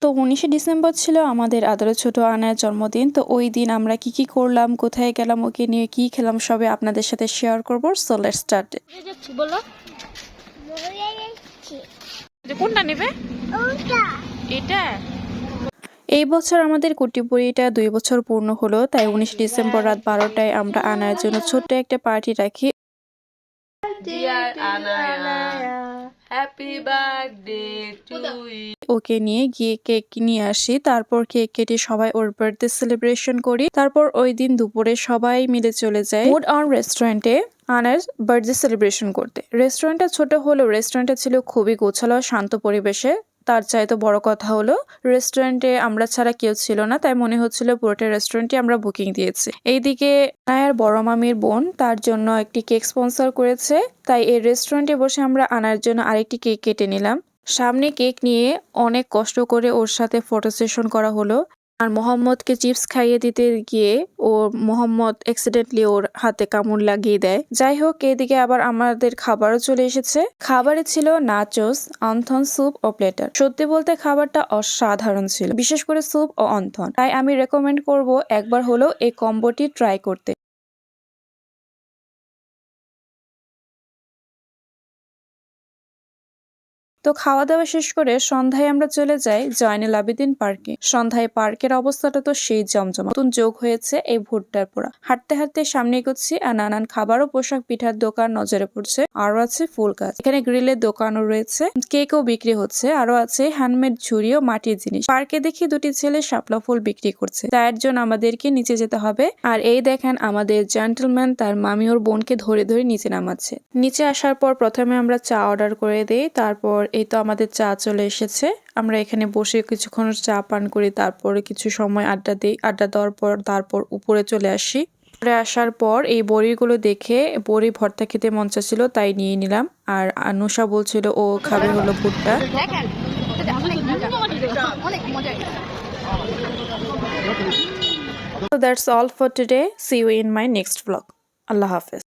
তো 19শে ডিসেম্বর ছিল আমাদের আদরের ছোট আনার জন্মদিন। তো ওই দিন আমরা কি করলাম, কোথায় গেলাম, ওকে নিয়ে কি খেলাম সবই আপনাদের সাথে শেয়ার করব। So let's start. বলো কোনটা নেবে? এটা। এই বছর আমাদের কুটিপুরিটা 2 বছর পূর্ণ হলো, তাই 19 ডিসেম্বর রাত 12টায় আমরা আনার জন্য ছোট্ট একটা পার্টি রাখি। Happy birthday to you. Okay নিয়ে গিয়ে কেক নিয়ে আসি, তারপর কেক কেটে সবাই ওর বার্থডে সেলিব্রেশন করি। তারপর ওই দিন দুপুরে সবাই মিলে চলে যায় মুড অন রেস্টুরেন্টে আনার বার্থডে সেলিব্রেশন করতে। রেস্টুরেন্টটা ছোট হলেও রেস্টুরেন্টটা ছিল খুবই গোছালো শান্ত পরিবেশে। তার চাইতে বড় কথা হলো রেস্টুরেন্টে আমরা ছাড়া কেউ ছিল না, তাই মনে হচ্ছিল পুরোটা রেস্টুরেন্টে আমরা বুকিং দিয়েছি। এইদিকে আনার বড় মামির বোন তার জন্য একটি কেক স্পন্সর করেছে, তাই এই রেস্টুরেন্টে বসে আমরা আনার জন্য আরেকটি কেক কেটে নিলাম। সামনে কেক নিয়ে অনেক কষ্ট করে ওর সাথে ফটো সেশন করা হলো। আর মোহাম্মদকে চিপস খাইয়ে দিতে গিয়ে মোহাম্মদ অ্যাক্সিডেন্টলি ওর হাতে কামড় লাগিয়ে দেয়। যাই হোক, এদিকে আবার আমাদের খাবারও চলে এসেছে। খাবারে ছিল নাচোস, অন্থন, স্যুপ ও প্লেটার। সত্যি বলতে খাবারটা অসাধারণ ছিল, বিশেষ করে স্যুপ ও অন্থন। তাই আমি রেকমেন্ড করব একবার হলেও এই কম্বোটি ট্রাই করতে। তো খাওয়া দাওয়া শেষ করে সন্ধ্যায় আমরা চলে যাই জয়নুল আবেদিন পার্কে। সন্ধ্যায় পার্কের অবস্থাটা তো সেই জমজমা। নতুন যোগ হয়েছে এই ভুট্টার পোড়া। হাঁটতে হাঁটতে সামনে এগোচ্ছি আর নানান খাবার ও পোশাক পিঠার দোকান নজরে পড়ছে। আরো আছে ফুল গাছ, এখানে গ্রিলের দোকানও রয়েছে, কেকও বিক্রি হচ্ছে, আরো আছে হ্যান্ডমেড ঝুড়ি ও মাটির জিনিস। পার্কে দেখি দুটি ছেলে শাপলা ফুল বিক্রি করছে। তার জন্য আমাদেরকে নিচে যেতে হবে। আর এই দেখেন আমাদের জেন্টলম্যান তার মামি ওর বোনকে ধরে ধরে নিচে নামাচ্ছে। নিচে আসার পর প্রথমে আমরা চা অর্ডার করে দিই, তারপর এই তো আমাদের চা চলে এসেছে। আমরা এখানে বসে কিছুক্ষণ চা পান করি, তারপরে কিছু সময় আড্ডা দিই। আড্ডা দেওয়ার পর তারপর উপরে চলে আসি। উপরে আসার পর এই বড়িগুলো দেখে বড়ি ভর্তা খেতে মন চাচ্ছিল, তাই নিয়ে নিলাম। আর আনুষা বলছিল ও খাবে হলো ভুট্টা। So that's all for today. See you in my next vlog. Allah Hafiz.